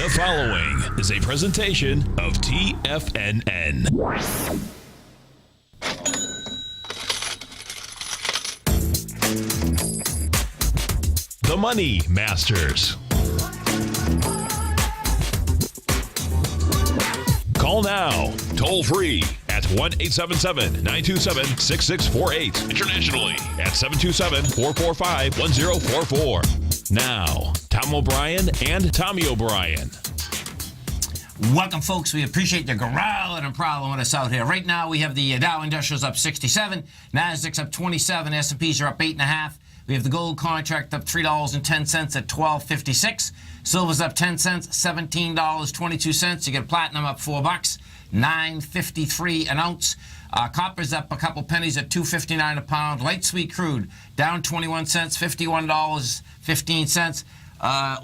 The following is a presentation of TFNN. The Money Masters. Call now, toll free at 1-877-927-6648. Internationally at 727-445-1044. Now, Tom O'Brien and Tommy O'Brien. Welcome, folks. We appreciate you growling and prowling with us out here. Right now, we have the Dow Industrials up 67, Nasdaq's up 27, S&Ps are up 8.5. We have the gold contract up $3.10 at $12.56. Silver's up 10 cents, $17.22. You get platinum up $4, $9.53 an ounce. Copper's up a couple pennies at $2.59 a pound. Light sweet crude down 21 cents, $51.15.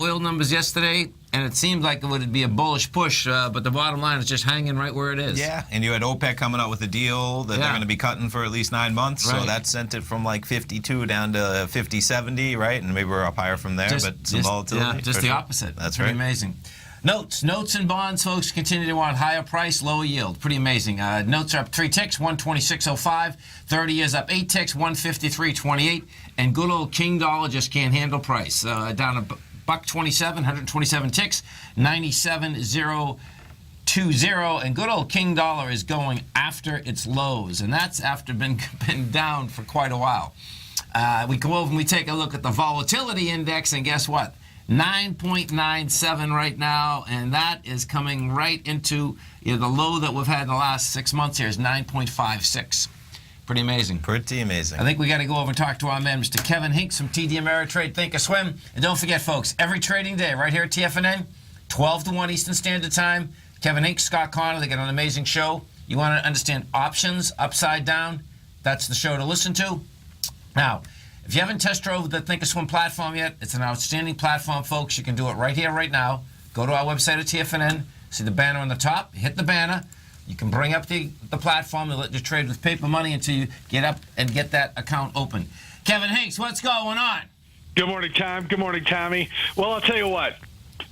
Oil numbers yesterday, and it seemed like it would be a bullish push, but the bottom line is just hanging right where it is. Yeah, and you had OPEC coming out with a deal that they're going to be cutting for at least 9 months, so that sent it from like 52 down to 50, 70, right? And maybe we're up higher from there, but some volatility. Yeah, just the opposite. That's pretty right. Amazing. Notes and bonds, folks, continue to want higher price, lower yield. Pretty amazing. Notes are up 3 ticks, 126.05. 30 years up 8 ticks, 153.28. And good old King Dollar just can't handle price. Down a $1.27, 127 ticks, 97.020. And good old King Dollar is going after its lows, and that's after been down for quite a while. We go over and we take a look at the volatility index, and guess what? 9.97 right now, and that is coming right into the low that we've had in the last 6 months here is 9.56. Pretty amazing. Pretty amazing. I think we got to go over and talk to our man, Mr. Kevin Hinks from TD Ameritrade Thinkorswim. And don't forget, folks, every trading day right here at TFNN, 12 to 1 Eastern Standard Time. Kevin Hinks, Scott Connor, they got an amazing show. You want to understand options, upside down, that's the show to listen to. Now, if you haven't test drove the Thinkorswim platform yet, it's an outstanding platform, folks. You can do it right here, right now. Go to our website at TFNN. See the banner on the top. Hit the banner. You can bring up the platform to let you trade with paper money until you get up and get that account open. Kevin Hinks, what's going on? Good morning, Tom. Good morning, Tommy. Well, I'll tell you what.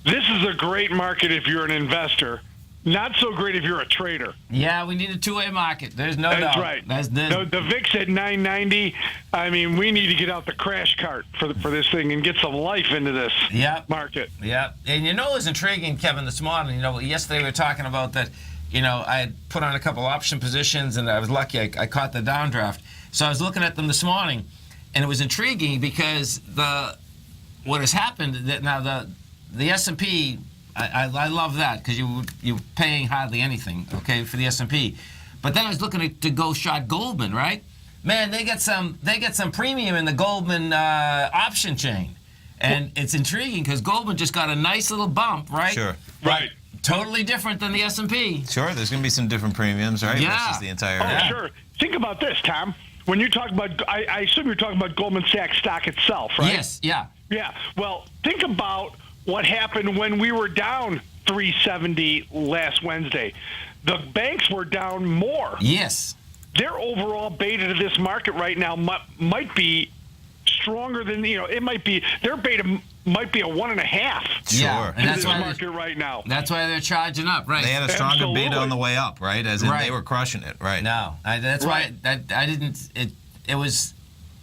This is a great market if you're an investor. Not so great if you're a trader. Yeah, we need a two-way market. There's no doubt. That's right. The VIX at 990. I mean, we need to get out the crash cart for this thing and get some life into this market. Yeah. And it was intriguing, Kevin, this morning. Yesterday we were talking about that. I had put on a couple option positions, and I was lucky I caught the downdraft. So I was looking at them this morning, and it was intriguing because what has happened that now the S&P. I love that because you're paying hardly anything, okay, for the S&P. But then I was looking to go short Goldman, right? Man, they get some premium in the Goldman option chain, and it's intriguing because Goldman just got a nice little bump, right? Sure. Right. Totally different than the S&P. Sure, there's going to be some different premiums, right? Yeah. Versus the entire. Oh, sure. Think about this, Tom. When you talk about, I assume you're talking about Goldman Sachs stock itself, right? Yes. Yeah. Yeah. Well, think about what happened when we were down 370 last Wednesday. The banks were down more. Yes. Their overall beta to this market right now might be stronger than, it might be, their beta might be a 1.5. Sure. Yeah, and that's this why market right now. That's why they're charging up, right? They had a stronger Absolutely. beta on the way up, right? As in they were crushing it, right? No, that's why I didn't.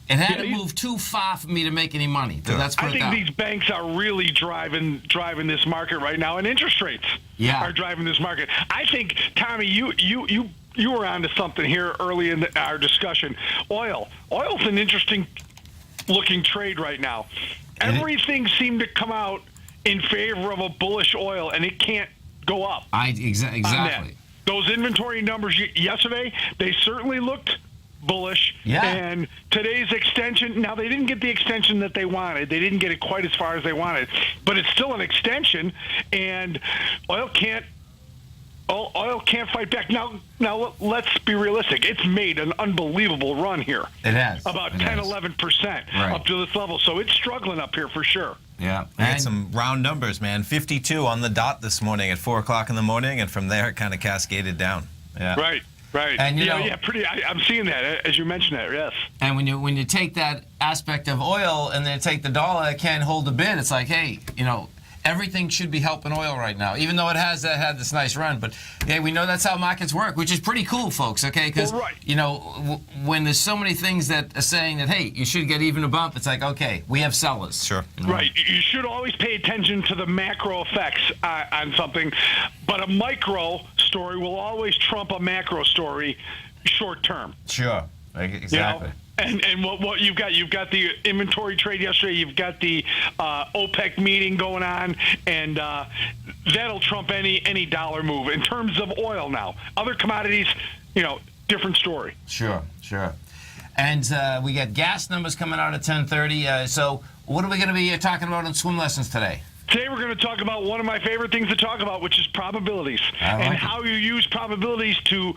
It had to move too far for me to make any money. So that's I think these banks are really driving this market right now, and interest rates are driving this market. I think, Tommy, you were onto something here early in our discussion. Oil's an interesting looking trade right now. Everything seemed to come out in favor of a bullish oil, and it can't go up. Exactly. Those inventory numbers yesterday, they certainly looked bullish. Yeah. And today's extension, now they didn't get the extension that they wanted. They didn't get it quite as far as they wanted, but it's still an extension, and oil can't fight back. Now let's be realistic. It's made an unbelievable run here. It has. About 11% up to this level. So it's struggling up here for sure. Yeah. We had some round numbers, man. 52 on the dot this morning at 4 o'clock in the morning, and from there it kind of cascaded down. Yeah. Right. And I'm seeing that as you mentioned that. Yes. And when you take that aspect of oil and then take the dollar that can't hold the bid, it's like, hey, everything should be helping oil right now, even though it has had this nice run. But yeah, we know that's how markets work, which is pretty cool, folks. Okay, because when there's so many things that are saying that, hey, you should get even a bump, it's like, okay, we have sellers. Sure. Right. You should always pay attention to the macro effects on something, but a micro story will always trump a macro story short term. Sure. Exactly. And what you've got the inventory trade yesterday. You've got the OPEC meeting going on, and that'll trump any dollar move in terms of oil. Now, other commodities, different story. Sure. And we got gas numbers coming out at 10:30. So, what are we going to be talking about in swim lessons today? Today we're going to talk about one of my favorite things to talk about, which is probabilities, and how you use probabilities to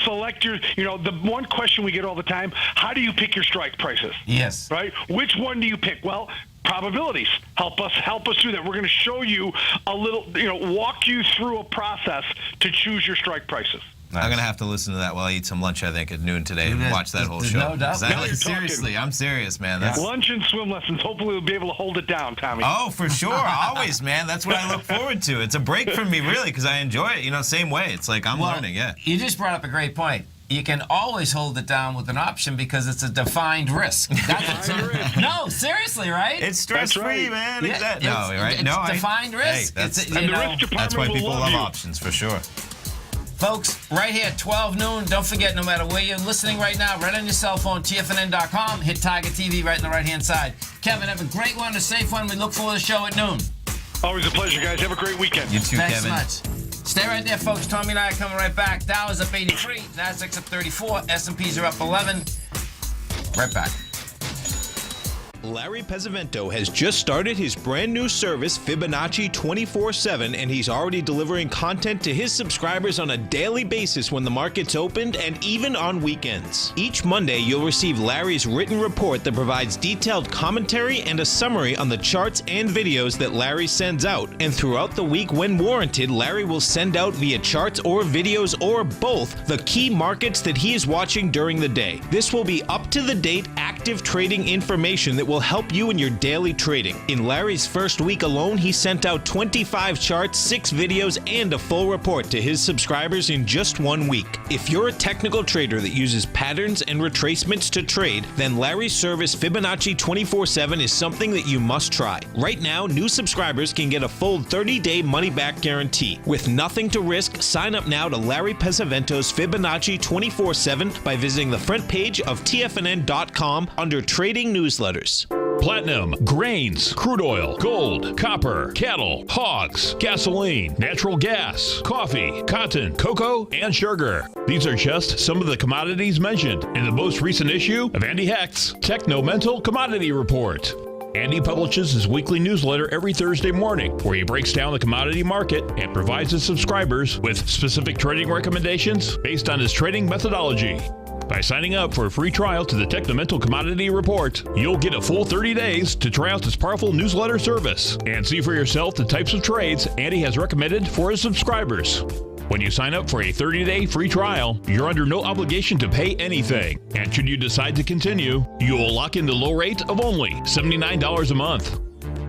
select your, the one question we get all the time, how do you pick your strike prices? Yes. Right? Which one do you pick? Well, probabilities help us do that. We're going to show you a little, walk you through a process to choose your strike prices. Nice. I'm going to have to listen to that while I eat some lunch, I think, at noon today and watch that whole show. No doubt. Seriously, I'm serious, man. That's lunch and swim lessons. Hopefully we'll be able to hold it down, Tommy. Oh, for sure. Always, man. That's what I look forward to. It's a break for me, really, because I enjoy it. Same way. It's like I'm learning, yeah. You just brought up a great point. You can always hold it down with an option because it's a defined risk. No, seriously, right? It's stress-free, man. Yeah, exactly. It's defined risk. Hey, that's why people love options, for sure. Folks, right here, 12 noon. Don't forget, no matter where you're listening right now, right on your cell phone, TFNN.com, hit Tiger TV right on the right-hand side. Kevin, have a great one, a safe one. We look forward to the show at noon. Always a pleasure, guys. Have a great weekend. You too, Thanks Kevin. so much. Stay right there, folks. Tommy and I are coming right back. Dow is up 83, Nasdaq's up 34, S&Ps are up 11. Right back. Larry Pesavento has just started his brand new service, Fibonacci 24/7, and he's already delivering content to his subscribers on a daily basis when the market's opened and even on weekends. Each Monday, you'll receive Larry's written report that provides detailed commentary and a summary on the charts and videos that Larry sends out. And throughout the week, when warranted, Larry will send out via charts or videos or both the key markets that he is watching during the day. This will be up-to-the-date, active trading information that will help you in your daily trading. In Larry's first week alone, he sent out 25 charts, 6 videos, and a full report to his subscribers in just 1 week. If you're a technical trader that uses patterns and retracements to trade, then Larry's service Fibonacci 24/7 is something that you must try. Right now, new subscribers can get a full 30-day money-back guarantee. With nothing to risk, sign up now to Larry Pesavento's Fibonacci 24/7 by visiting the front page of TFNN.com under Trading Newsletters. Platinum, grains, crude oil, gold, copper, cattle, hogs, gasoline, natural gas, coffee, cotton, cocoa, and sugar. These are just some of the commodities mentioned in the most recent issue of Andy Hecht's Technomental Commodity Report. Andy publishes his weekly newsletter every Thursday morning, where he breaks down the commodity market and provides his subscribers with specific trading recommendations based on his trading methodology. By signing up for a free trial to the Technomental Commodity Report, you'll get a full 30 days to try out this powerful newsletter service and see for yourself the types of trades Andy has recommended for his subscribers. When you sign up for a 30-day free trial, you're under no obligation to pay anything. And should you decide to continue, you will lock in the low rate of only $79 a month.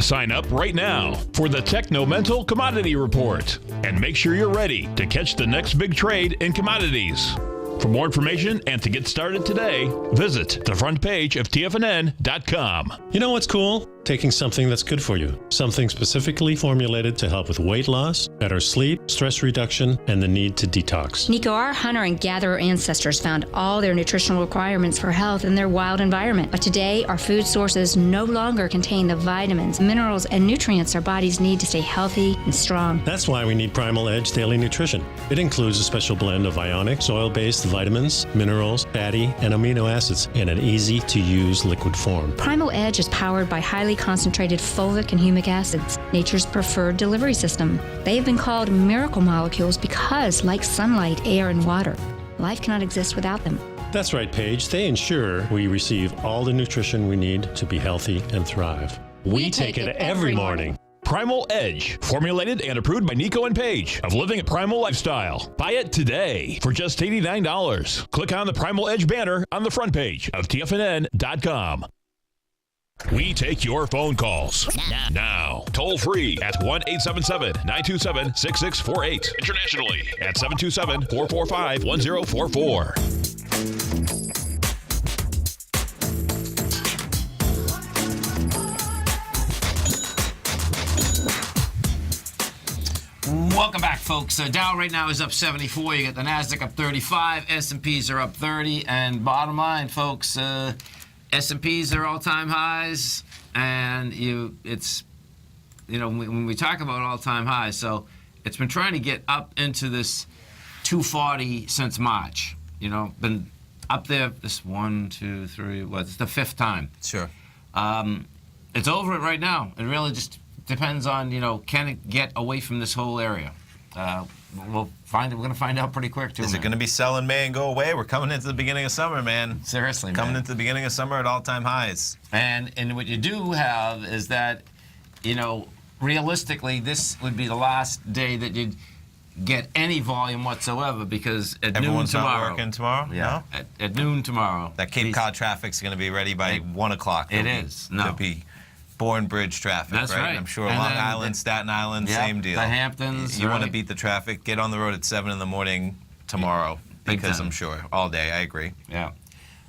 Sign up right now for the Technomental Commodity Report and make sure you're ready to catch the next big trade in commodities. For more information and to get started today, visit the front page of TFNN.com. You know what's cool? Taking something that's good for you. Something specifically formulated to help with weight loss, better sleep, stress reduction, and the need to detox. Nico, our hunter and gatherer ancestors found all their nutritional requirements for health in their wild environment. But today, our food sources no longer contain the vitamins, minerals, and nutrients our bodies need to stay healthy and strong. That's why we need Primal Edge Daily Nutrition. It includes a special blend of ionic, oil-based vitamins, minerals, fatty, and amino acids in an easy-to-use liquid form. Primal Edge is powered by highly concentrated fulvic and humic acids, nature's preferred delivery system. They have been called miracle molecules because, like sunlight, air, and water, life cannot exist without them. That's right, Paige. They ensure we receive all the nutrition we need to be healthy and thrive. We take it every morning. Primal Edge, formulated and approved by Nico and Paige of Living a Primal Lifestyle. Buy it today for just $89. Click on the Primal Edge banner on the front page of TFNN.com. We take your phone calls now. Toll free at 1-877-927-6648. Internationally at 727-445-1044. Welcome back, folks. Dow right now is up 74. You got the Nasdaq up 35. S&Ps are up 30. And bottom line, folks, S&Ps are all-time highs, and when we talk about all-time highs, so it's been trying to get up into this 240 since March. Been up there this 1, 2, 3. It's the fifth time. Sure. It's over it right now. It really just depends on can it get away from this whole area. We're going to find out pretty quick, too. Is it going to be sell in May and go away? We're coming into the beginning of summer, man. Seriously, coming into the beginning of summer at all-time highs. And what you do have is that, realistically, this would be the last day that you'd get any volume whatsoever because at Everyone's noon tomorrow. Not working tomorrow? Yeah. No? At noon tomorrow. That Cape Cod traffic's going to be ready by 1 o'clock. It is. No. It'll be Bourne Bridge traffic, That's right. I'm sure Long Island, Staten Island, same deal. The Hamptons. You want to beat the traffic, get on the road at 7 in the morning tomorrow, because I'm sure, all day, I agree. Yeah.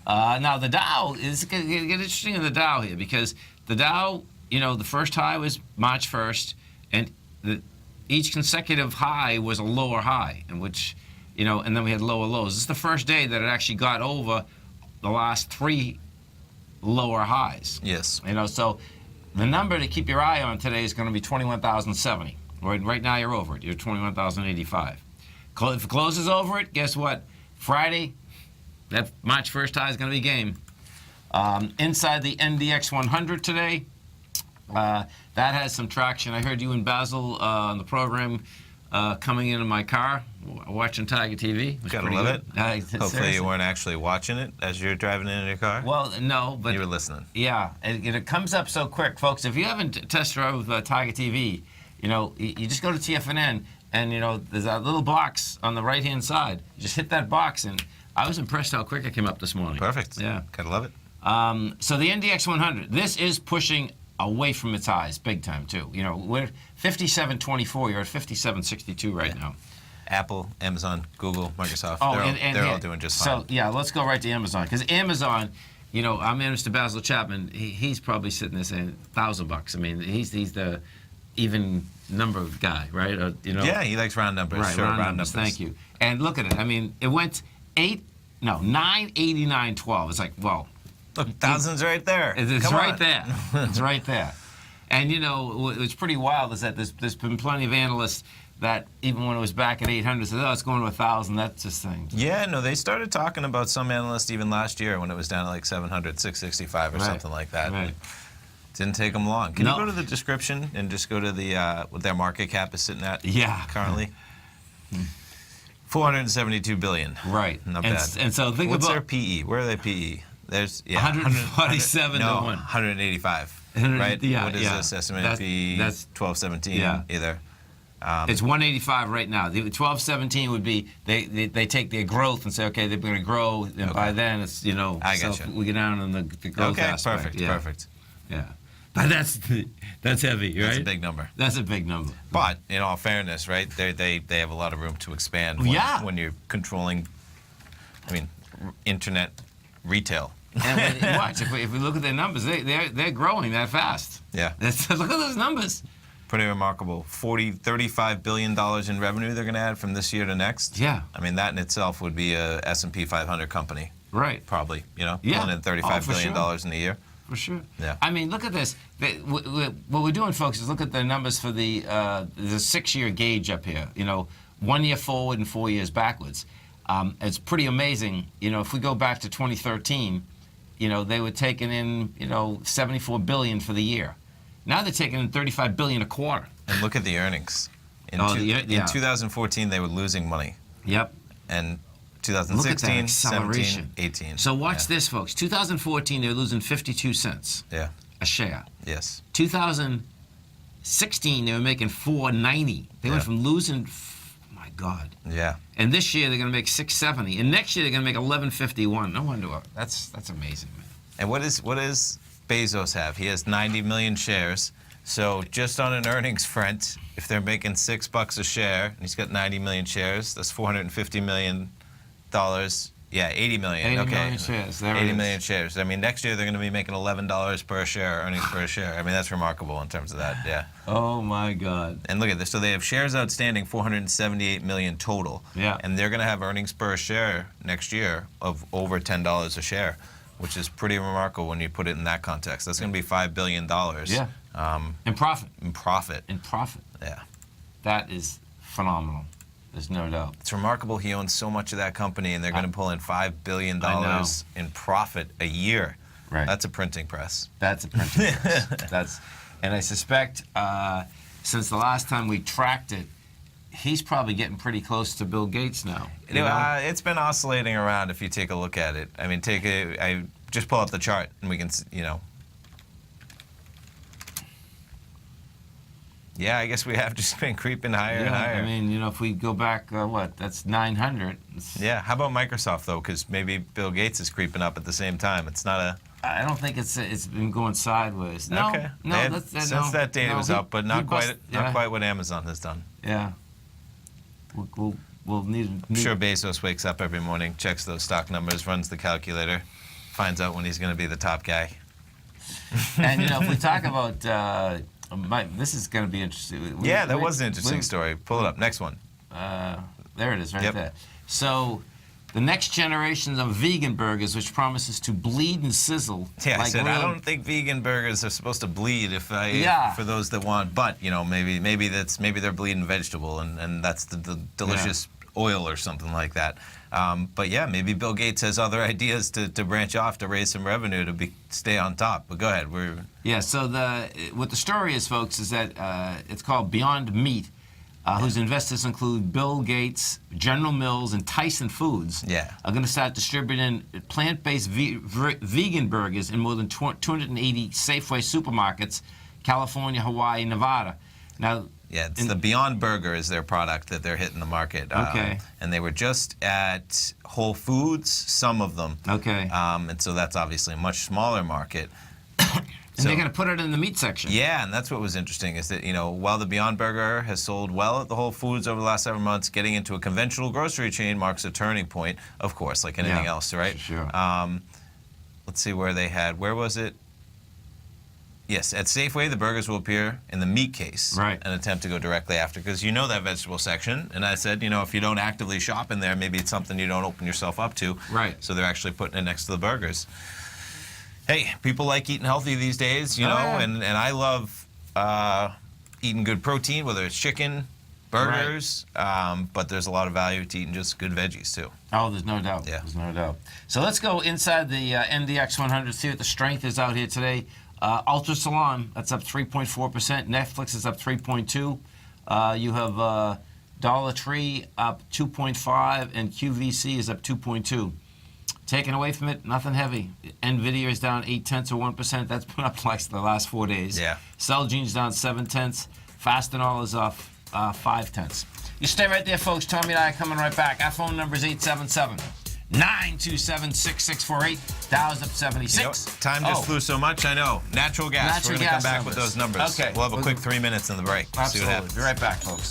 Now, the Dow, is going to get interesting in the Dow here, because the Dow, the first high was March 1st, and each consecutive high was a lower high, in which, and then we had lower lows. This is the first day that it actually got over the last 3 lower highs. Yes. So the number to keep your eye on today is going to be 21,070. Right now you're over it. You're 21,085. If it closes over it, guess what? Friday, that March 1st high is going to be game. Inside the NDX 100 today, that has some traction. I heard you and Basil on the program coming into my car, watching Tiger TV. Gotta love it. Hopefully seriously. you weren't actually watching it as you're driving in your car. Well, no, but you were listening. Yeah, and it comes up so quick, folks. If you haven't test drove Tiger TV, you just go to TFNN, and there's that little box on the right-hand side. You just hit that box, and I was impressed how quick it came up this morning. Perfect. Yeah, gotta love it. So the NDX 100, this is pushing away from its highs big time too. We're 57.24. You're at 57.62 right now. Apple, Amazon, Google, Microsoft. Oh, they're all doing just fine. So yeah, let's go right to Amazon, because Amazon, our man Mr. Basil Chapman, he's probably sitting there saying $1,000. I mean, he's the even number guy, right? Yeah, he likes round numbers. Right, sure, round numbers. Thank you. And look at it. I mean, it went 989.12. It's like, well. Look, thousands right there. It's right there. It's right there. And what's pretty wild is that there's been plenty of analysts that even when it was back at 800 said, oh, it's going to 1,000. That's just thing. Yeah, no, they started talking about some analysts even last year when it was down to like 700, 665 or something like that. Right. It didn't take them long. Can you go to the description and just go to the what their market cap is sitting at? Yeah. Currently. 472 billion. Right. Not bad. And so think What's about their PE? Where are their PE? There's 147 to 1. 185. Right? Yeah, what is this estimated PE? That's 1217 either. It's 185 right now. The 1217 would be they take their growth and say, okay, they're going to grow, and by then it's I got you. We get down on the growth aspect. Perfect. Perfect. Yeah, but that's heavy, right? That's a big number. That's a big number. But in all fairness, right, they have a lot of room to expand. When you're controlling, internet retail. And watch, if we look at their numbers, they're growing that fast. Yeah. Look at those numbers. Pretty remarkable. $35 billion in revenue they're going to add from this year to next. Yeah. That in itself would be a S&P 500 company. Right. Probably, Yeah. $135 billion in a year. For sure. Yeah. Look at this. What we're doing, folks, is look at the numbers for the 6-year gauge up here. 1 year forward and 4 years backwards. It's pretty amazing. If we go back to 2013, they were taking in, $74 billion for the year. Now they're taking in $35 billion a quarter. And look at the earnings. In 2014, they were losing money. Yep. And 2016, 17, 18. So watch this, folks. 2014, they were losing 52 cents a share. Yes. 2016, they were making $4.90. They went from losing, my God. Yeah. And this year, they're going to make $6.70. And next year, they're going to make $11.51. No wonder. That's amazing, man. And what is Bezos have? He has 90 million shares. So just on an earnings front, if they're making $6 a share, and he's got 90 million shares, that's $450 million. Yeah, 80 million. 80 okay. million shares. There 80 it is. million shares. I mean, next year they're going to be making $11 per share, earnings per share. I mean, that's remarkable in terms of that, yeah. Oh, my God. And look at this. So they have shares outstanding, 478 million total. Yeah. And they're going to have earnings per share next year of over $10 a share, which is pretty remarkable when you put it in that context. That's going to be $5 billion. Yeah. In profit. In profit. In profit. Yeah. That is phenomenal. There's no doubt. It's remarkable he owns so much of that company, and they're going to pull in $5 billion in profit a year. Right. That's a printing press. That's a printing press. And I suspect since the last time we tracked it, he's probably getting pretty close to Bill Gates now. It's been oscillating around if you take a look at it. I mean, I just pull up the chart, and we can, Yeah, I guess we have just been creeping higher and higher. I mean, if we go back, that's 900. Yeah, how about Microsoft, though? Because maybe Bill Gates is creeping up at the same time. It's not a... I don't think it's been going sideways. No, okay. no. Since that data was up, but not quite what Amazon has done. Yeah. We'll need... I'm sure Bezos wakes up every morning, checks those stock numbers, runs the calculator, finds out when he's going to be the top guy. And, if we talk about... this is going to be interesting. That was an interesting story. Pull it up. Next one. There it is, right there. So, the next generation of vegan burgers, which promises to bleed and sizzle. Yeah, I said I don't think vegan burgers are supposed to bleed for those that want. But maybe they're bleeding vegetable, and that's the delicious oil or something like that. But yeah, maybe Bill Gates has other ideas to branch off to raise some revenue to stay on top. But go ahead. So what the story is, folks, is that it's called Beyond Meat, whose investors include Bill Gates, General Mills, and Tyson Foods. Yeah. Are going to start distributing plant-based vegan burgers in more than 280 Safeway supermarkets, California, Hawaii, Nevada. Now. Yeah, it's the Beyond Burger is their product that they're hitting the market. Okay. And they were just at Whole Foods, some of them. Okay. And so that's obviously a much smaller market. And they're going to put it in the meat section. Yeah, and that's what was interesting is that, while the Beyond Burger has sold well at the Whole Foods over the last several months, getting into a conventional grocery chain marks a turning point, of course, like anything else, right? Sure. Let's see where was it? Yes, at Safeway, the burgers will appear in the meat case. Right. An attempt to go directly after, because that vegetable section. And I said, if you don't actively shop in there, maybe it's something you don't open yourself up to. Right. So they're actually putting it next to the burgers. Hey, people like eating healthy these days, and I love eating good protein, whether it's chicken, burgers, but there's a lot of value to eating just good veggies, too. Oh, there's no doubt. Yeah. There's no doubt. So let's go inside the NDX 100, see what the strength is out here today. Ultra Salon, that's up 3.4%. Netflix is up 3.2%. You have Dollar Tree up 2.5%, and QVC is up 2.2%. Taken away from it, nothing heavy. NVIDIA is down 0.8%. That's been up like the last 4 days. Yeah. Celgene's down 0.7. Fastenal is off 0.5. You stay right there, folks. Tommy and I are coming right back. Our phone number is 877-927-6648. Dow's up 76. Time just flew so much, I know. Natural gas. We're going to come back with those numbers. Okay. We'll have a quick 3 minutes in the break. Absolutely. See what happens. Be right back, folks.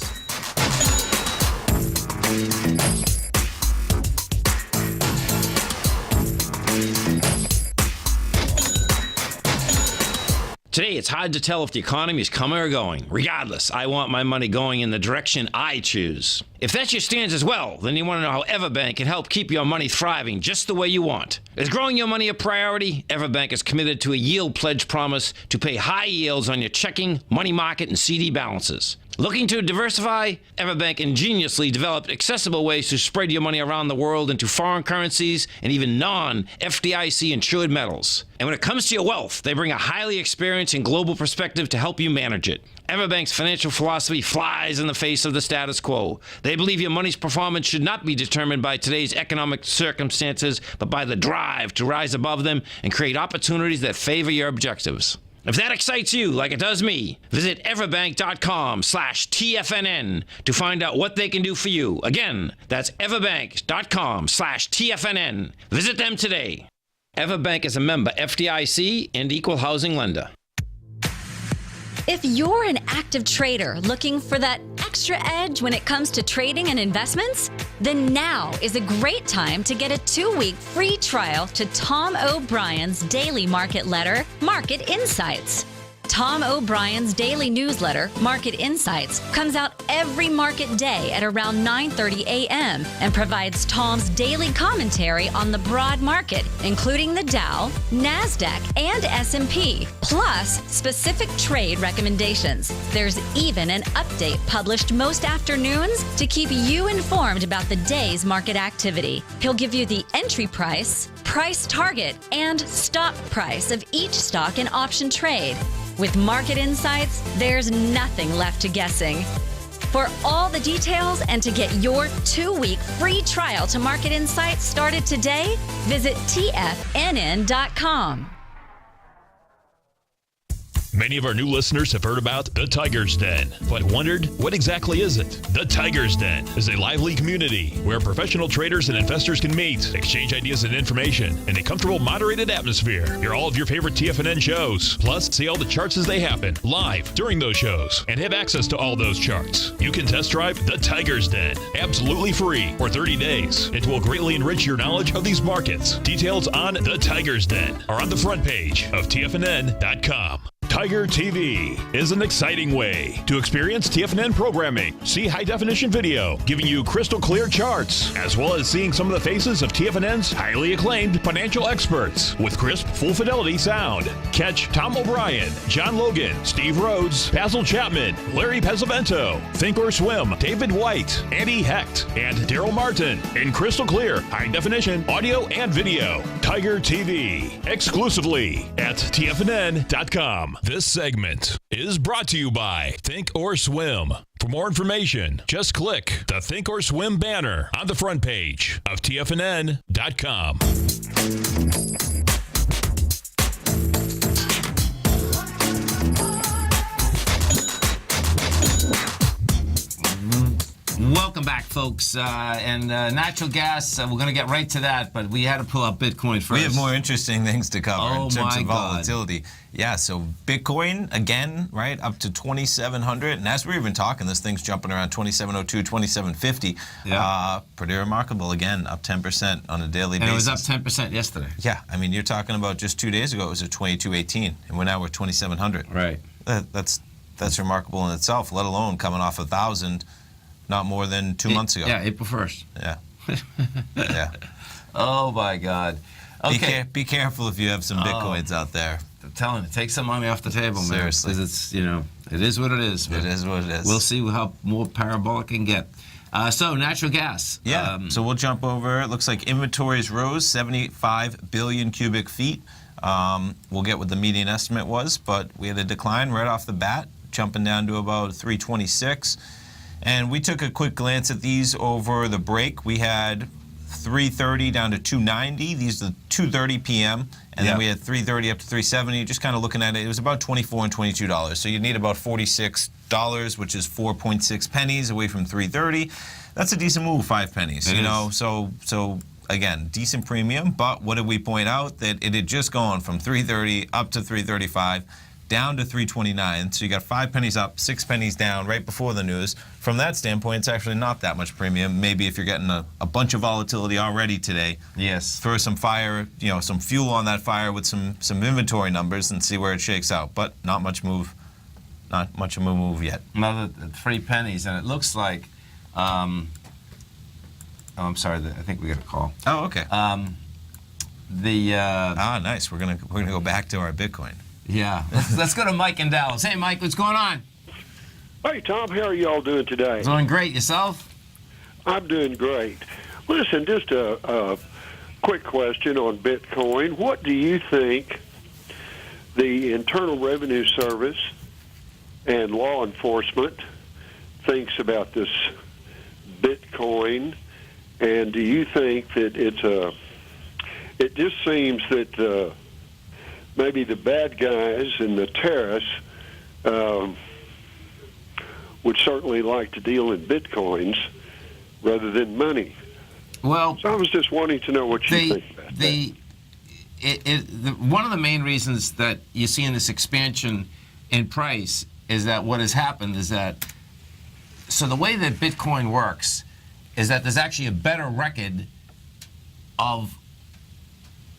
Today, it's hard to tell if the economy is coming or going. Regardless, I want my money going in the direction I choose. If that's your stance as well, then you want to know how Everbank can help keep your money thriving just the way you want. Is growing your money a priority? Everbank is committed to a yield pledge promise to pay high yields on your checking, money market, and CD balances. Looking to diversify? Everbank ingeniously developed accessible ways to spread your money around the world into foreign currencies and even non-FDIC insured metals. And when it comes to your wealth, they bring a highly experienced and global perspective to help you manage it. Everbank's financial philosophy flies in the face of the status quo. They believe your money's performance should not be determined by today's economic circumstances, but by the drive to rise above them and create opportunities that favor your objectives. If that excites you like it does me, visit everbank.com/TFNN to find out what they can do for you. Again, that's everbank.com/TFNN. Visit them today. EverBank is a member FDIC and equal housing lender. If you're an active trader looking for that extra edge when it comes to trading and investments, then now is a great time to get a 2-week free trial to Tom O'Brien's daily market letter, Market Insights. Tom O'Brien's daily newsletter, Market Insights, comes out every market day at around 9:30 a.m. and provides Tom's daily commentary on the broad market, including the Dow, NASDAQ, and S&P, plus specific trade recommendations. There's even an update published most afternoons to keep you informed about the day's market activity. He'll give you the entry price, price target, and stop price of each stock in option trade. With Market Insights, there's nothing left to guessing. For all the details and to get your 2-week free trial to Market Insights started today, visit TFNN.com. Many of our new listeners have heard about the Tiger's Den, but wondered, what exactly is it? The Tiger's Den is a lively community where professional traders and investors can meet, exchange ideas and information in a comfortable, moderated atmosphere. Hear all of your favorite TFNN shows, plus see all the charts as they happen live during those shows and have access to all those charts. You can test drive the Tiger's Den absolutely free for 30 days. It will greatly enrich your knowledge of these markets. Details on the Tiger's Den are on the front page of TFNN.com. Tiger TV is an exciting way to experience TFNN programming. See high-definition video, giving you crystal clear charts, as well as seeing some of the faces of TFNN's highly acclaimed financial experts with crisp, full-fidelity sound. Catch Tom O'Brien, John Logan, Steve Rhodes, Basil Chapman, Larry Pesavento, Think or Swim, David White, Andy Hecht, and Daryl Martin in crystal clear, high-definition audio and video. Tiger TV, exclusively at TFNN.com. This segment is brought to you by Think or Swim. For more information, just click the Think or Swim banner on the front page of TFNN.com. Welcome back, folks. And natural gas, we're going to get right to that, but we had to pull up Bitcoin first. We have more interesting things to cover in terms of volatility. Yeah, so Bitcoin, again, right, up to 2,700. And as we're even talking, this thing's jumping around 2,702, 2,750. Yeah. Pretty remarkable, again, up 10% on a daily basis. And it was up 10% yesterday. Yeah, I mean, you're talking about just 2 days ago, it was at 2,218, and now we're 2,700. Right. That's remarkable in itself, let alone coming off 1,000 not more than 2 months ago. Yeah, April 1st. Yeah. Yeah. Oh, my God. Okay. Be careful if you have some Bitcoins out there. I'm telling you, take some money off the table, man. Seriously. Because it's, it is what it is. It is what it is. We'll see how more parabolic it can get. So, natural gas. Yeah. So we'll jump over. It looks like inventories rose 75 billion cubic feet. We'll get what the median estimate was, but we had a decline right off the bat, jumping down to about 326. And we took a quick glance at these over the break. We had 330 down to 290. These are the 2:30 p.m. And then we had 330 up to 370. Just kind of looking at it, it was about $24 and $22. So you need about $46, which is 4.6 pennies away from 330. That's a decent move, 5 pennies. So again, decent premium. But what did we point out? That it had just gone from 330 up to 335. Down to 329, so you got 5 pennies up, 6 pennies down right before the news. From that standpoint, it's actually not that much premium. Maybe if you're getting a bunch of volatility already today, yes, throw some fire, some fuel on that fire with some inventory numbers and see where it shakes out. But not much of a move yet. Another 3 pennies, and it looks like. I'm sorry, I think we got a call. Oh, okay. Nice. We're gonna go back to our Bitcoin. Yeah. Let's go to Mike in Dallas. Hey, Mike, what's going on? Hey, Tom, how are y'all doing today? Doing great. Yourself? I'm doing great. Listen, just a quick question on Bitcoin. What do you think the Internal Revenue Service and law enforcement thinks about this Bitcoin? And do you think that it just seems that maybe the bad guys and the terrorists would certainly like to deal in Bitcoins rather than money. Well, so I was just wanting to know what you think about that. one of the main reasons that you see in this expansion in price is that what has happened is that, so the way that Bitcoin works is that there's actually a better record of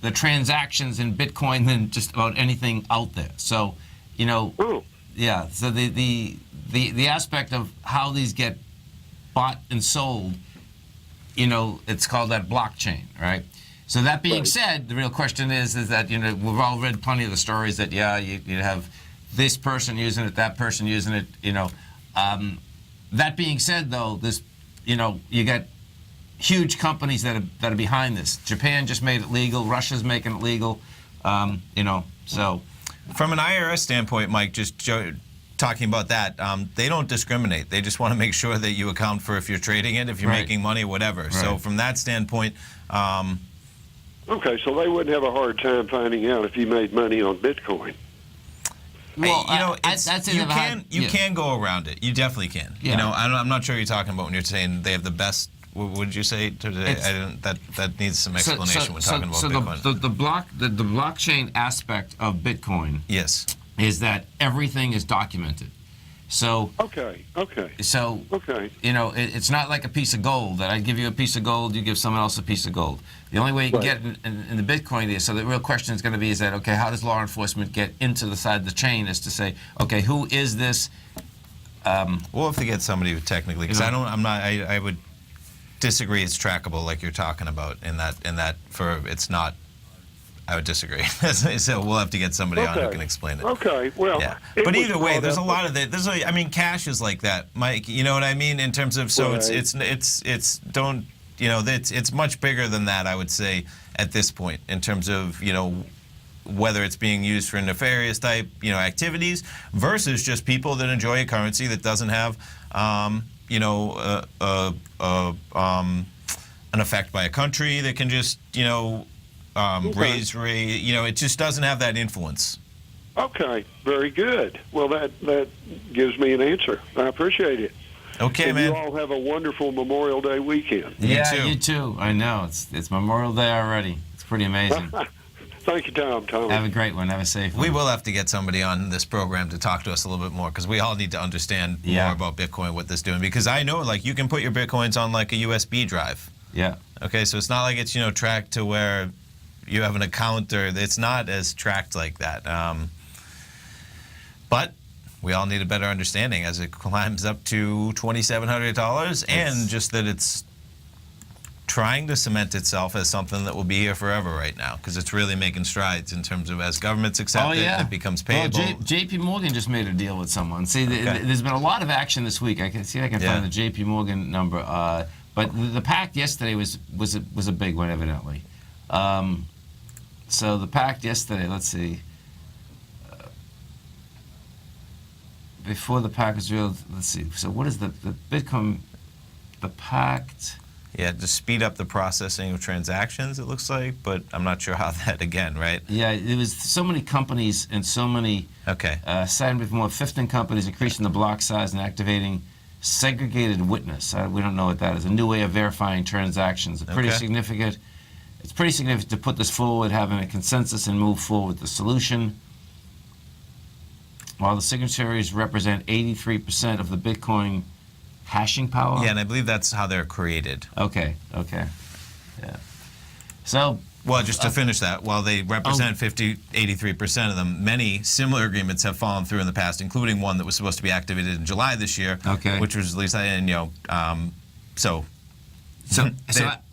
the transactions in Bitcoin than just about anything out there. So, you know, yeah. So the aspect of how these get bought and sold, you know, it's called that blockchain, right? So that being said, the real question is that, you know, we've all read plenty of the stories that, yeah, you have this person using it, that person using it, you know. That being said, though, this, you know, you got huge companies that are behind this. Japan just made it legal. Russia's making it legal. You know, so. From an IRS standpoint, Mike, just talking about that, they don't discriminate. They just want to make sure that you account for if you're trading it, if you're making money, whatever. Right. So from that standpoint. Okay, so they wouldn't have a hard time finding out if you made money on Bitcoin. Well, you know, you can go around it. You definitely can. Yeah. You know, I'm not sure what you're talking about when you're saying they have the best. What did you say today? That needs some explanation when talking about Bitcoin. So the blockchain aspect of Bitcoin, yes, is that everything is documented. So you know, it's not like a piece of gold that I give you a piece of gold, you give someone else a piece of gold. The only way you can get in the Bitcoin is, so the real question is going to be, is that, okay, how does law enforcement get into the side of the chain, is to say, okay, who is this? We'll have to get somebody who technically, because I would disagree it's trackable like you're talking about in that for it's not. I would disagree. So we'll have to get somebody on who can explain it. Okay, well. Yeah. But either way, there's a lot of it. I mean, cash is like that, Mike. You know what I mean? In terms of, so it's don't, you know, it's much bigger than that, I would say, at this point, in terms of, you know, whether it's being used for nefarious type, you know, activities versus just people that enjoy a currency that doesn't have, you know, an effect by a country that can just, you know, raise, you know, it just doesn't have that influence. Okay, very good. Well, that gives me an answer. I appreciate it. Okay, and man. You all have a wonderful Memorial Day weekend. You too. I know. It's Memorial Day already. It's pretty amazing. Thank you, Tom. Have a great one. Have a safe one. We will have to get somebody on this program to talk to us a little bit more, because we all need to understand more about Bitcoin, what this is doing. Because I know, like, you can put your Bitcoins on, like, a USB drive. Yeah. Okay, so it's not like it's, you know, tracked to where you have an account, or it's not as tracked like that. But we all need a better understanding as it climbs up to $2,700, and just that it's trying to cement itself as something that will be here forever right now, because it's really making strides in terms of, as governments accept it becomes payable. Well, JP Morgan just made a deal with someone. See, there's been a lot of action this week. I can find the JP Morgan number. But the pact yesterday was a big one, evidently. So the pact yesterday, let's see. Before the pact was real, let's see. So what is the Bitcoin, the pact? Yeah, to speed up the processing of transactions, it looks like, but I'm not sure how that, again, right? Yeah, it was so many companies and so many. Signed with more 15 companies, increasing the block size and activating segregated witness. We don't know what that is. A new way of verifying transactions. Pretty significant. It's pretty significant to put this forward, having a consensus and move forward with the solution. While the signatories represent 83% of the Bitcoin hashing power. Yeah, and I believe that's how they're created. Okay. Yeah. So. Well, just to finish that, while they represent 83% of them, many similar agreements have fallen through in the past, including one that was supposed to be activated in July this year, which was released, and, you know, So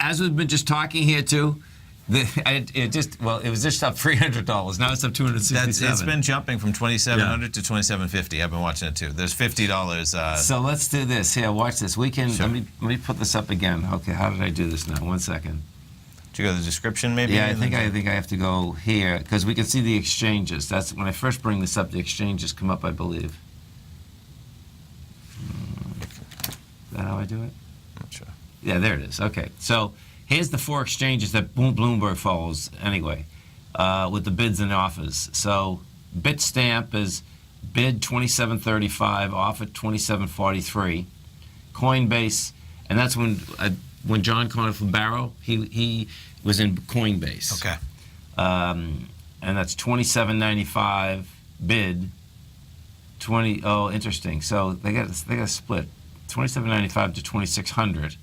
as we've been just talking here too, it was just up $300. Now it's up $267. It's been jumping from $2,700 to $2,750. I've been watching it too. There's $50. So let's do this. Here, watch this. We can. Let me put this up again. Okay, how did I do this now? 1 second. Did you go to the description maybe? Yeah, I think I have to go here because we can see the exchanges. That's when I first bring this up. The exchanges come up, I believe. Is that how I do it? Not sure. Yeah, there it is. Okay, so here's the 4 exchanges that Bloomberg follows anyway, with the bids and offers. So Bitstamp is bid $27.35, offer $27.43. Coinbase, and that's when John Connor from Barrow, he was in Coinbase. Okay. and that's $27.95 bid. Oh, interesting. So they got a split, $27.95 to $2,600,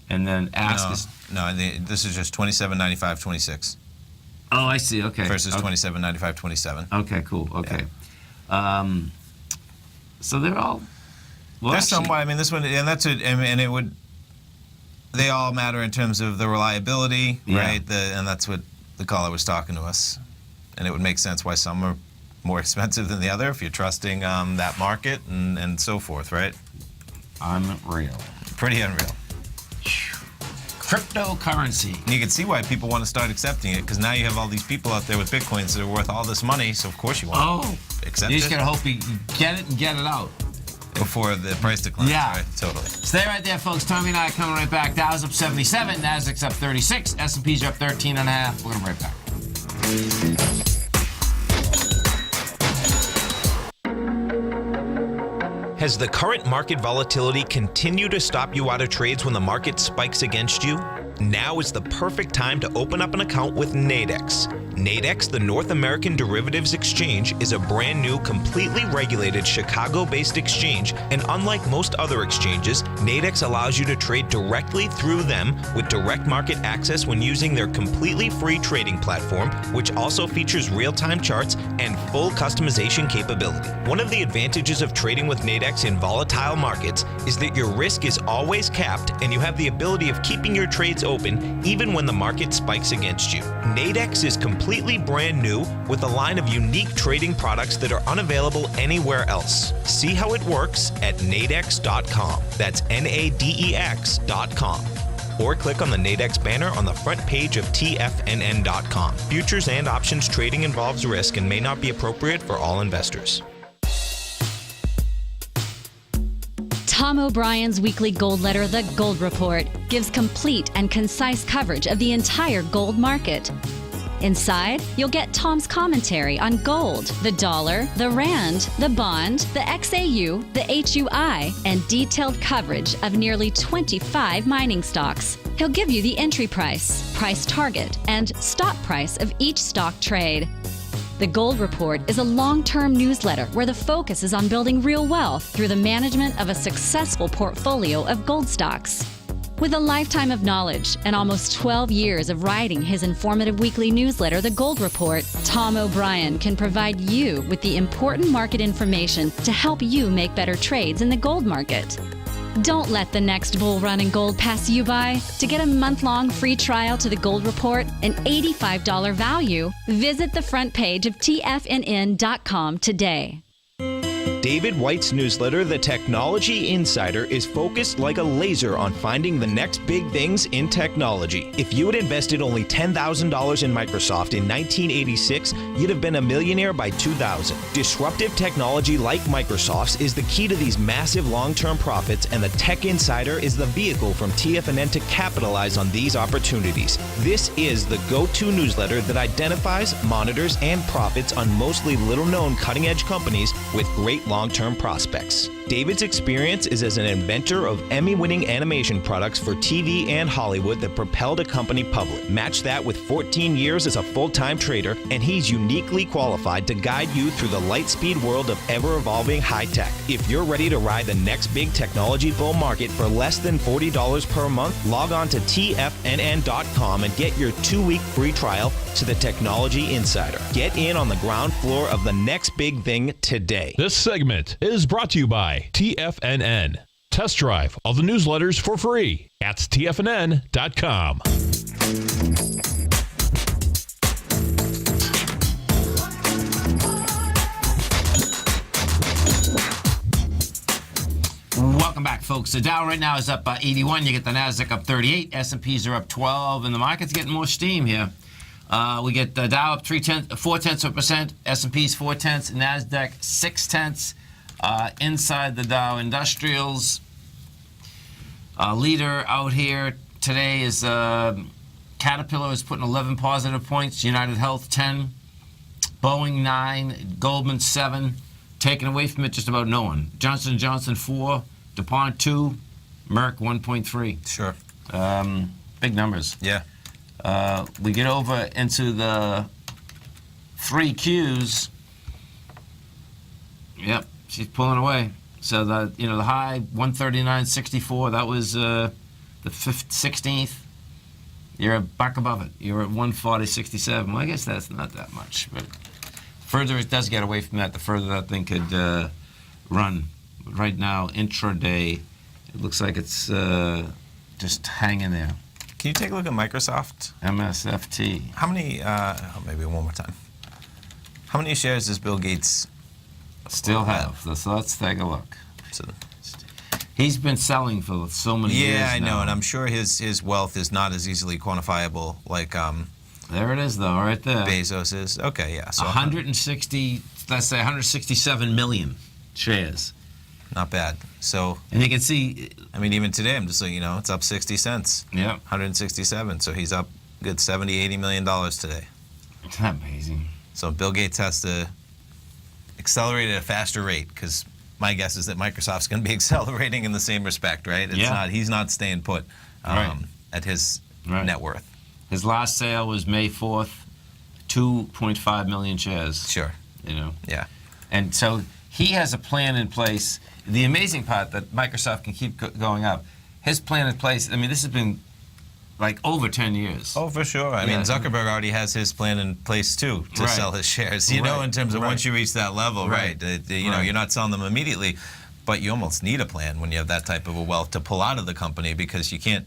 and then ask is this is just $27.95.26. Oh, I see. Okay. Versus $27.95.27. Okay, cool. Okay. Yeah. So they're all. Well, there's some. I mean, this one, and that's it. And it would. They all matter in terms of the reliability, right? And that's what the caller was talking to us. And it would make sense why some are more expensive than the other if you're trusting that market and so forth, right? Unreal. Pretty unreal. Cryptocurrency. And you can see why people want to start accepting it, because now you have all these people out there with Bitcoins that are worth all this money, so of course you want to accept it. You just gotta hope you get it and get it out. Before the price declines, right? Totally. Stay right there, folks. Tommy and I are coming right back. Dow's up 77, Nasdaq's up 36, S&P's are up 13.5. We're gonna be right back. Has the current market volatility continued to stop you out of trades when the market spikes against you? Now is the perfect time to open up an account with Nadex. Nadex, the North American Derivatives Exchange, is a brand new, completely regulated Chicago-based exchange, and unlike most other exchanges, Nadex allows you to trade directly through them with direct market access when using their completely free trading platform, which also features real-time charts and full customization capability. One of the advantages of trading with Nadex in volatile markets is that your risk is always capped and you have the ability of keeping your trades open even when the market spikes against you. Nadex is completely brand new with a line of unique trading products that are unavailable anywhere else. See how it works at nadex.com. That's NADEX.com. Or click on the Nadex banner on the front page of TFNN.com. Futures and options trading involves risk and may not be appropriate for all investors. Tom O'Brien's weekly gold letter, The Gold Report, gives complete and concise coverage of the entire gold market. Inside, you'll get Tom's commentary on gold, the dollar, the rand, the bond, the XAU, the HUI, and detailed coverage of nearly 25 mining stocks. He'll give you the entry price, price target, and stop price of each stock trade. The Gold Report is a long-term newsletter where the focus is on building real wealth through the management of a successful portfolio of gold stocks. With a lifetime of knowledge and almost 12 years of writing his informative weekly newsletter, The Gold Report, Tom O'Brien can provide you with the important market information to help you make better trades in the gold market. Don't let the next bull run in gold pass you by. To get a month-long free trial to The Gold Report, an $85 value, visit the front page of TFNN.com today. David White's newsletter, The Technology Insider, is focused like a laser on finding the next big things in technology. If you had invested only $10,000 in Microsoft in 1986, you'd have been a millionaire by 2000. Disruptive technology like Microsoft's is the key to these massive long-term profits, and the Tech Insider is the vehicle from TFNN to capitalize on these opportunities. This is the go-to newsletter that identifies, monitors, and profits on mostly little-known cutting-edge companies with great long-term prospects. David's experience is as an inventor of Emmy-winning animation products for TV and Hollywood that propelled a company public. Match that with 14 years as a full-time trader, and he's uniquely qualified to guide you through the light-speed world of ever-evolving high-tech. If you're ready to ride the next big technology bull market for less than $40 per month, log on to TFNN.com and get your 2-week free trial to the Technology Insider. Get in on the ground floor of the next big thing today. This segment is brought to you by TFNN. Test drive all the newsletters for free at TFNN.com. Welcome back, folks. The Dow right now is up 81. You get the Nasdaq up 38. S&Ps are up 12, and the market's getting more steam here. We get the Dow up 0.4%, S&P's 0.4, Nasdaq 0.6. Inside the Dow Industrials, leader out here today is Caterpillar is putting 11 positive points, United Health 10, Boeing 9, Goldman 7, taken away from it just about no one. Johnson & Johnson 4, DuPont 2, Merck 1.3. Sure. Big numbers. Yeah. We get over into the 3Qs. Yep, she's pulling away. So the high 139.64. That was the 16th. You're back above it. You're at 140.67. Well, I guess that's not that much, but further it does get away from that, the further that thing could run. Right now, intraday, it looks like it's just hanging there. Can you take a look at Microsoft? MSFT. How many? Maybe one more time. How many shares does Bill Gates still have? So let's take a look. So, he's been selling for so many years yeah, I know, now. and I'm sure his wealth is not as easily quantifiable like there it is, though, right there. Bezos is. Okay, yeah. So 160, let's say 167 million shares. Not bad. So, and you can see, I mean, even today, I'm just saying, it's up 60 cents. Yeah. 167. So he's up good $70-80 million today. Isn't that amazing? So Bill Gates has to accelerate at a faster rate, because my guess is that Microsoft's going to be accelerating in the same respect, right? He's not staying put at his net worth. His last sale was May 4th, 2.5 million shares. Sure. Yeah. And so he has a plan in place. The amazing part that Microsoft can keep going up, his plan in place, I mean, this has been like over 10 years. Oh, for sure. I mean, Zuckerberg already has his plan in place, too, to sell his shares. You know, in terms of once you reach that level, you're not selling them immediately, but you almost need a plan when you have that type of a wealth to pull out of the company, because he can't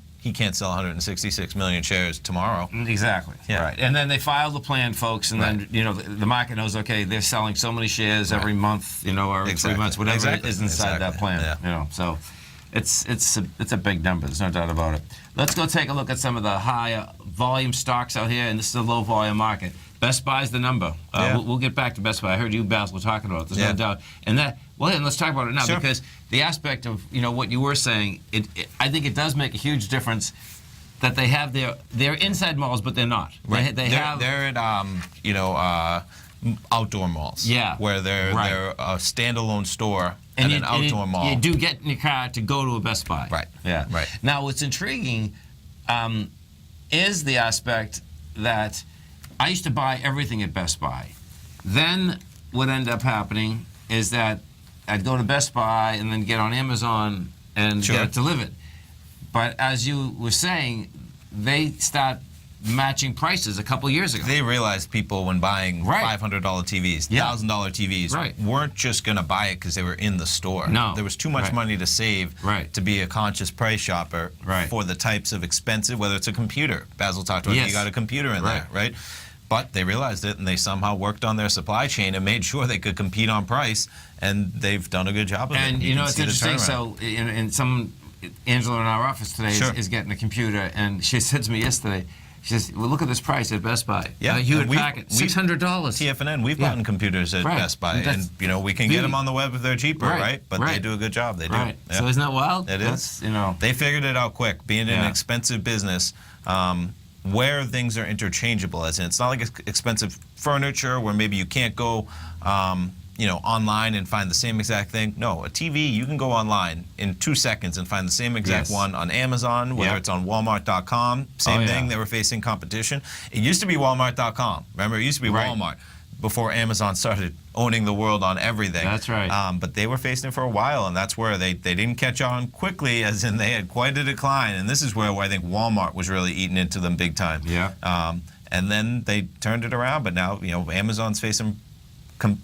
sell 166 million shares tomorrow. Exactly. Yeah. Right. And then they file the plan, folks, and then the market knows, okay, they're selling so many shares every month, or every 3 months, whatever is inside that plan. Yeah. So it's a big number. There's no doubt about it. Let's go take a look at some of the higher volume stocks out here, and this is a low volume market. Best Buy's the number. We'll get back to Best Buy. I heard you, Basil, talking about it. There's no doubt. And that, and let's talk about it now, because the aspect of what you were saying, I think it does make a huge difference that they have their inside malls, but they're not. Right. They're at outdoor malls. Yeah. Where they're a standalone store and an outdoor mall. You do get in your car to go to a Best Buy. Right. Yeah. Right. Now, what's intriguing is the aspect that I used to buy everything at Best Buy. Then what ended up happening is that I'd go to Best Buy and then get on Amazon and get it delivered. But as you were saying, they start matching prices a couple years ago. They realized people, when buying $500 TVs, $1,000 TVs, weren't just going to buy it because they were in the store. No. There was too much money to save to be a conscious price shopper for the types of expensive, whether it's a computer. Basil talked about you got a computer in there, right? But they realized it, and they somehow worked on their supply chain and made sure they could compete on price, and they've done a good job of it. And it's interesting, so Angela in our office today is getting a computer, and she said to me yesterday, she says, well, look at this price at Best Buy. Yeah. Hewitt Packard, $600. TFNN, we've gotten computers at Best Buy, and we can get them on the web if they're cheaper, right? But they do a good job. They do. Right. Yeah. So isn't that wild? It is. They figured it out quick. Being in an expensive business, where things are interchangeable, as in it's not like expensive furniture where maybe you can't go online and find the same exact thing. No, a TV, you can go online in 2 seconds and find the same exact one on Amazon, whether it's on Walmart.com. Same thing, they were facing competition. It used to be Walmart.com. Remember, it used to be Walmart before Amazon started owning the world on everything. That's right. But they were facing it for a while, and that's where they didn't catch on quickly, as in they had quite a decline. And this is where I think Walmart was really eating into them big time. Yeah. And then they turned it around, but now Amazon's facing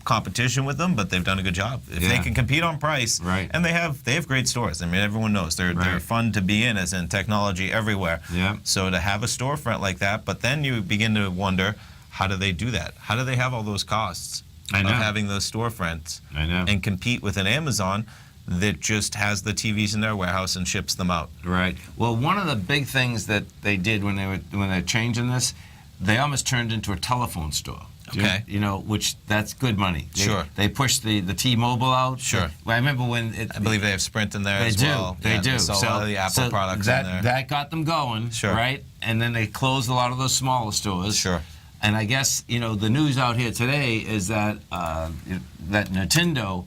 competition with them, but they've done a good job. If they can compete on price, and they have great stores. I mean, everyone knows they're fun to be in, as in technology everywhere. Yeah. So to have a storefront like that, but then you begin to wonder, how do they do that? How do they have all those costs of having those storefronts and compete with an Amazon that just has the TVs in their warehouse and ships them out? Right. Well, one of the big things that they did when they were changing this, they almost turned into a telephone store. Okay. Which that's good money. They pushed the T-Mobile out. Sure. I remember when I believe they have Sprint in there as well. They do. They sell a lot of the Apple products in there. That got them going. Sure. Right. And then they closed a lot of those smaller stores. Sure. And I guess the news out here today is that that Nintendo,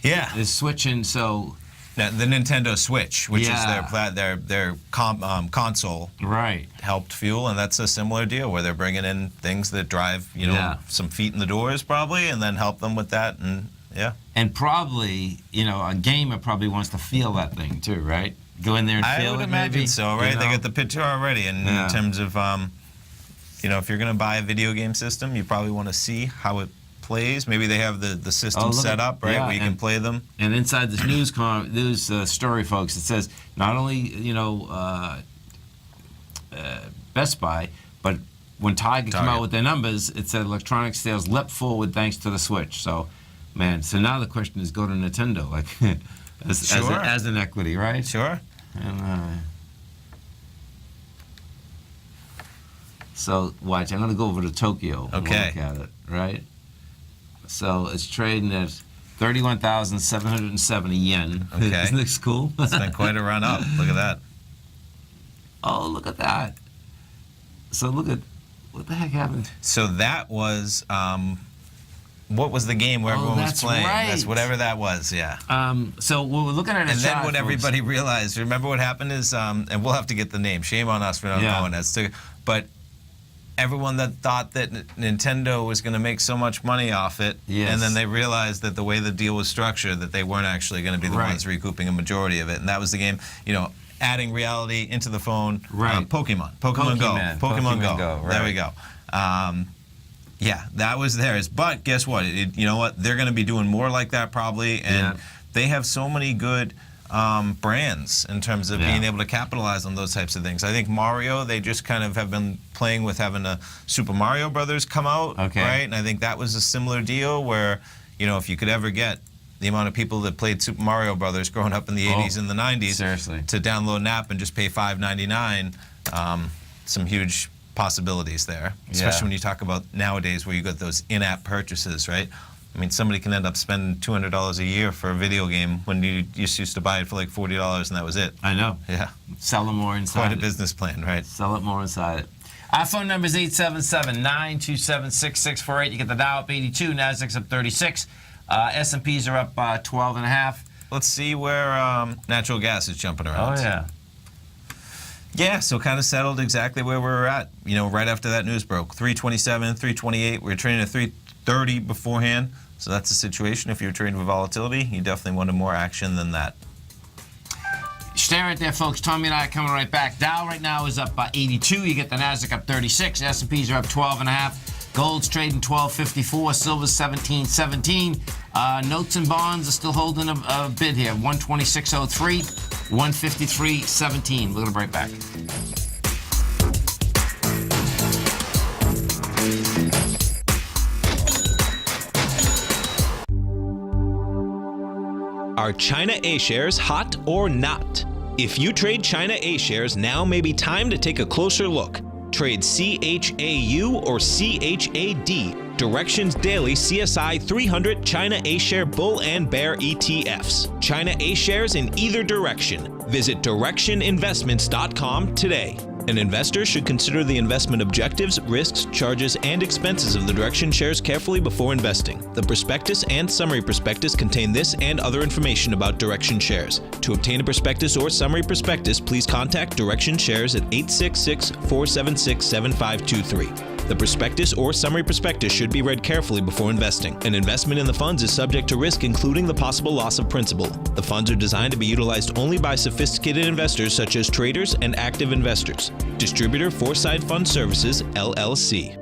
is switching. So Now, the Nintendo Switch, which is their console, right, helped fuel, and that's a similar deal where they're bringing in things that drive, some feet in the doors probably, and then help them with that, and And probably, a gamer probably wants to feel that thing too, right? Go in there and feel it. I would imagine so, right? They got the picture already, and in terms of, if you're going to buy a video game system, you probably want to see how it plays. Maybe they have the system set up, right, where you can play them. And inside this news story, folks, it says not only Best Buy, but when Target came out with their numbers, it said electronic sales leapt forward thanks to the Switch. So, man, so now the question is, go to Nintendo, like as an equity, right? Sure. And, so watch. I'm gonna go over to Tokyo. Okay. And look at it, right? So it's trading at 31,770 yen. Okay. Isn't this cool? It's been quite a run up. Look at that. Oh, look at that. So look at, what the heck happened? So that was, what was the game where everyone was playing? Right. That's whatever that was, yeah. So we're looking at a And shot, then what everybody realized, remember what happened is, and we'll have to get the name. Shame on us for not knowing that. But everyone that thought that Nintendo was going to make so much money off it, and then they realized that the way the deal was structured, that they weren't actually going to be the ones recouping a majority of it. And that was the game, adding reality into the phone. Right. Pokemon Go. Right. There we go. That was theirs. But guess what? You know what? They're going to be doing more like that probably. And they have so many good brands in terms of being able to capitalize on those types of things. I think Mario, they just kind of have been playing with having a Super Mario Brothers come out, right? And I think that was a similar deal where, if you could ever get the amount of people that played Super Mario Brothers growing up in the 80s and the 90s to download an app and just pay $5.99, some huge possibilities there, especially when you talk about nowadays where you got those in-app purchases, right? I mean, somebody can end up spending $200 a year for a video game when you just used to buy it for like $40 and that was it. I know. Yeah. Sell it more inside. Quite a business plan, right? Sell it more inside it. Our phone number is 877-927-6648. You get the Dow up 82, Nasdaq's up 36. S&Ps are up 12.5. Let's see where natural gas is jumping around. Oh, yeah. Yeah, so kind of settled exactly where we were at, right after that news broke. 327, 328. We were trading at 330 beforehand. So that's the situation. If you're trading with volatility, you definitely wanted more action than that. Stay right there, folks. Tommy and I are coming right back. Dow right now is up 82. You get the Nasdaq up 36. S&Ps are up 12.5. Gold's trading 12.54. Silver's 17.17. Notes and bonds are still holding a bid here. 126.03, 153.17. We're going to break back. Are China A-shares hot or not? If you trade China A-shares, now may be time to take a closer look. Trade CHAU or CHAD, Directions Daily CSI 300 China A-share Bull and Bear ETFs. China A-shares in either direction. Visit directioninvestments.com today. An investor should consider the investment objectives, risks, charges, and expenses of the Direction shares carefully before investing. The prospectus and summary prospectus contain this and other information about Direction shares. To obtain a prospectus or summary prospectus, please contact Direction shares at 866-476-7523. The prospectus or summary prospectus should be read carefully before investing. An investment in the funds is subject to risk, including the possible loss of principal. The funds are designed to be utilized only by sophisticated investors such as traders and active investors. Distributor Foreside Fund Services, LLC.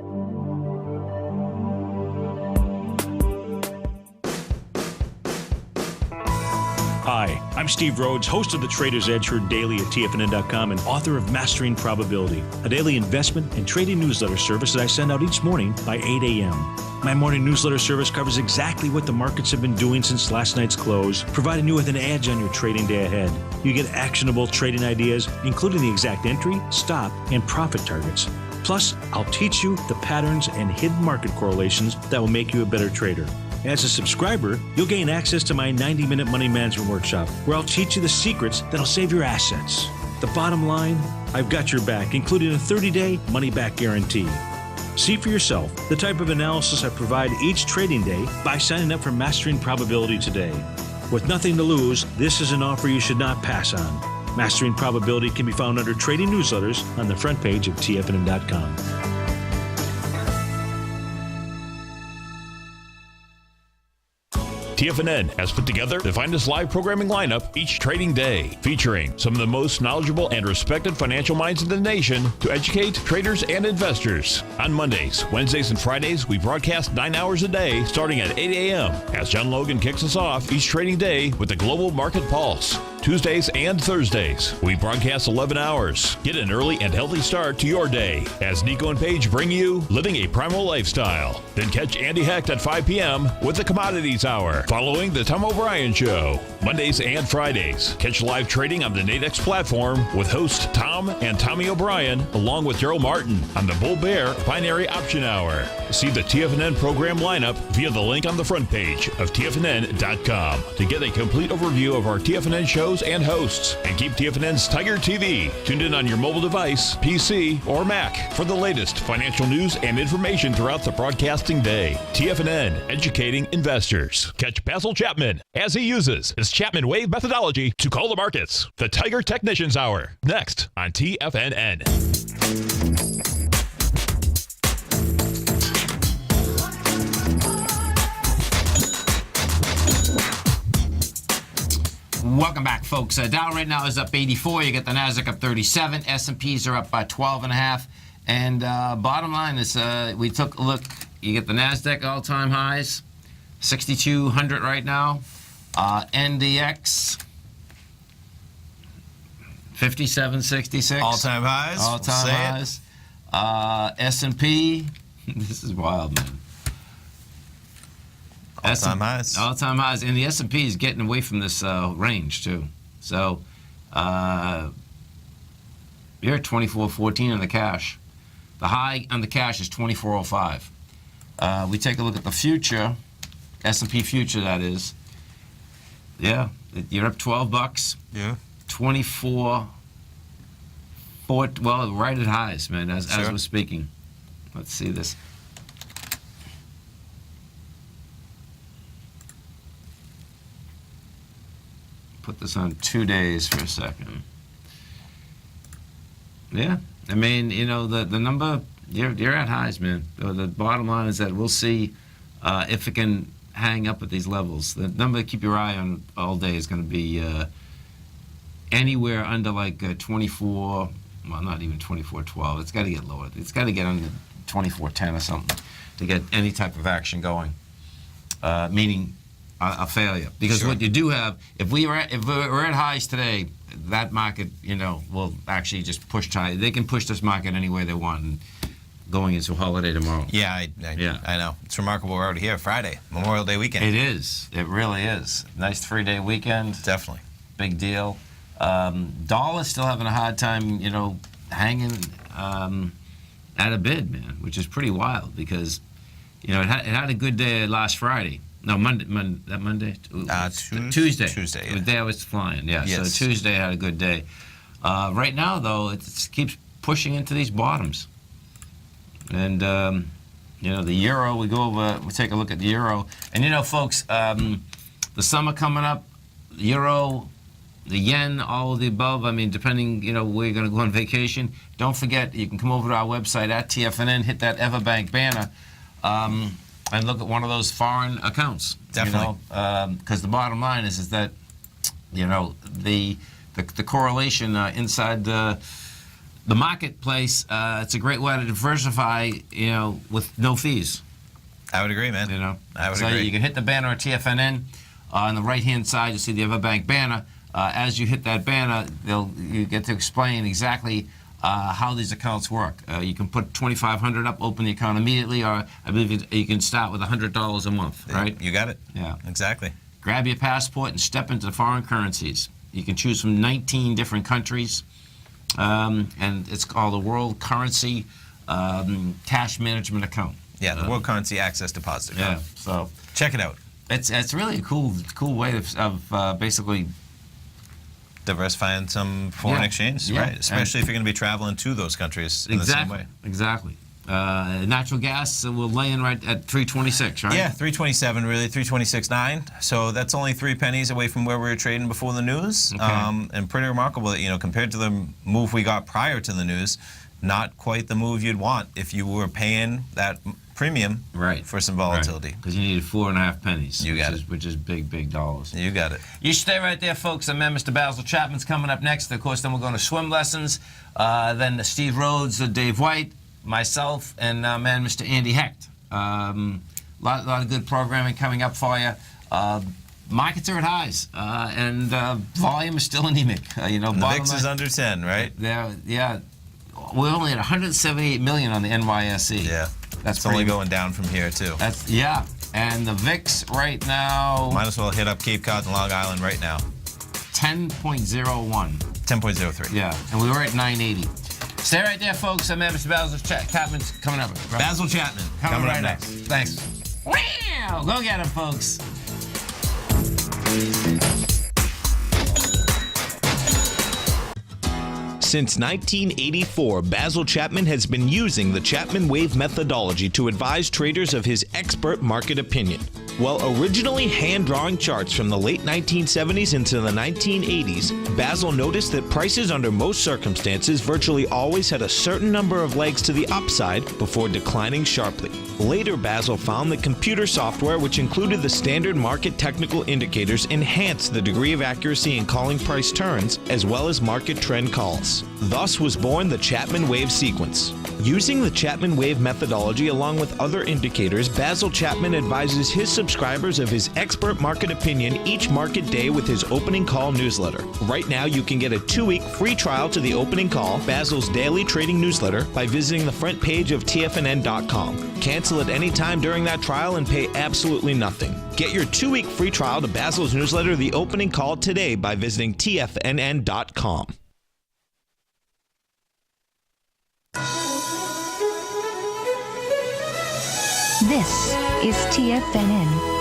Hi, I'm Steve Rhodes, host of the Trader's Edge Heard Daily at TFNN.com and author of Mastering Probability, a daily investment and trading newsletter service that I send out each morning by 8 a.m. My morning newsletter service covers exactly what the markets have been doing since last night's close, providing you with an edge on your trading day ahead. You get actionable trading ideas, including the exact entry, stop, and profit targets. Plus, I'll teach you the patterns and hidden market correlations that will make you a better trader. As a subscriber, you'll gain access to my 90-minute money management workshop, where I'll teach you the secrets that'll save your assets. The bottom line, I've got your back, including a 30-day money-back guarantee. See for yourself the type of analysis I provide each trading day by signing up for Mastering Probability today. With nothing to lose, this is an offer you should not pass on. Mastering Probability can be found under Trading Newsletters on the front page of TFNN.com. TFNN has put together the finest live programming lineup each trading day, featuring some of the most knowledgeable and respected financial minds in the nation to educate traders and investors. On Mondays, Wednesdays, and Fridays, we broadcast 9 hours a day starting at 8 a.m. as John Logan kicks us off each trading day with the Global Market Pulse. Tuesdays and Thursdays, we broadcast 11 hours. Get an early and healthy start to your day as Nico and Paige bring you Living a Primal Lifestyle. Then catch Andy Hecht at 5 p.m. with the Commodities Hour, following the Tom O'Brien Show. Mondays and Fridays, catch live trading on the Nadex platform with host Tom and Tommy O'Brien, along with Daryl Martin on the Bull Bear Binary Option Hour. See the TFNN program lineup via the link on the front page of TFNN.com to get a complete overview of our TFNN shows and hosts. And keep TFNN's Tiger TV tuned in on your mobile device, PC, or Mac for the latest financial news and information throughout the broadcasting day. TFNN, educating investors. Catch Basil Chapman as he uses his Chapman Wave methodology to call the markets. The Tiger Technicians Hour, next on TFNN. Welcome back, folks. Dow right now is up 84. You get the Nasdaq up 37. S&Ps are up by 12.5. And bottom line is, we took a look. You get the Nasdaq all-time highs, 6,200 right now. NDX, 57.66. All-time highs. All-time highs. S&P. This is wild, man. All-time highs. All-time highs. And the S&P is getting away from this range, too. So, you're at 24.14 on the cash. The high on the cash is 24.05. We take a look at the future, S&P future, that is. Yeah, you're up $12. Yeah. 24. Well, right at highs, man, as we're speaking. Let's see this. Put this on 2 days for a second. Yeah, I mean, you know, the number, you're at highs, man. The bottom line is that we'll see if it can hang up at these levels. The number to keep your eye on all day is going to be anywhere under like 24, well, not even 24.12. It's got to get lower. It's got to get under 24.10 or something to get any type of action going, meaning a failure. Because what you do have, if we're at highs today, that market, you know, will actually just push high. They can push this market any way they want, and going into a holiday tomorrow. Yeah, I know. It's remarkable. We're already here Friday, Memorial Day weekend. It is. It really is. Nice 3-day weekend. Definitely. Big deal. Dollar's still having a hard time, you know, hanging at a bid, man, which is pretty wild because, you know, it had a good day last Friday. No, Monday. Tuesday. Tuesday, yeah. The day I was flying, yeah. Yes. So Tuesday had a good day. Right now, though, it keeps pushing into these bottoms. And, you know, the euro, we take a look at the euro. And, you know, folks, the summer coming up, the euro, the yen, all of the above, I mean, depending, you know, where you're going to go on vacation. Don't forget, you can come over to our website at TFNN, hit that Everbank banner, and look at one of those foreign accounts. Definitely. Because the bottom line is that, you know, the correlation inside the marketplace, it's a great way to diversify, you know, with no fees. I would agree, man. You know, I would so agree. You can hit the banner at TFNN. On the right-hand side, you see the Everbank banner. As you hit that banner, you get to explain exactly how these accounts work. You can put $2,500 up, open the account immediately, or I believe you can start with $100 a month, right? You got it. Yeah. Exactly. Grab your passport and step into the foreign currencies. You can choose from 19 different countries, and it's called a World Currency Cash Management Account. Yeah, the World Currency Access Deposit Account. Yeah, so check it out. It's really a cool way of basically diversifying some foreign exchange, right? Especially if you're going to be traveling to those countries in the same way. Exactly. Natural gas will lay in right at 326, right? Yeah, 327 really, 326.9. So that's only 3 pennies away from where we were trading before the news. Okay. And pretty remarkable that, compared to the move we got prior to the news, not quite the move you'd want if you were paying that premium for some volatility. Because you needed 4.5 pennies. You got it. Which is big, big dollars. You got it. You stay right there, folks. And man, Mr. Basil Chapman's coming up next. Of course, then we're going to swim lessons. Then Steve Rhodes, Dave White, myself, and Mr. Andy Hecht. Lot of good programming coming up for you. Markets are at highs, and volume is still anemic. The VIX is under 10, right? Yeah. We're only at 178 million on the NYSE. Yeah. That's only going down from here, too. And the VIX right now... Might as well hit up Cape Cod and Long Island right now. 10.01. 10.03. Yeah, and we were at 980. Stay right there, folks. I'm Mr. Basil Chapman's coming up. Right? Basil Chapman. Coming right next. Thanks. Wow! Go get him, folks. Since 1984, Basil Chapman has been using the Chapman Wave methodology to advise traders of his expert market opinion. While originally hand-drawing charts from the late 1970s into the 1980s, Basil noticed that prices under most circumstances virtually always had a certain number of legs to the upside before declining sharply. Later, Basil found that computer software, which included the standard market technical indicators, enhanced the degree of accuracy in calling price turns, as well as market trend calls. Thus was born the Chapman Wave sequence. Using the Chapman Wave methodology along with other indicators, Basil Chapman advises his subscribers of his expert market opinion each market day with his opening call newsletter. Right now, you can get a 2-week free trial to the opening call, Basil's daily trading newsletter, by visiting the front page of TFNN.com. Cancel at any time during that trial and pay absolutely nothing. Get your 2-week free trial to Basil's newsletter, The Opening Call, today by visiting TFNN.com. This is TFNN.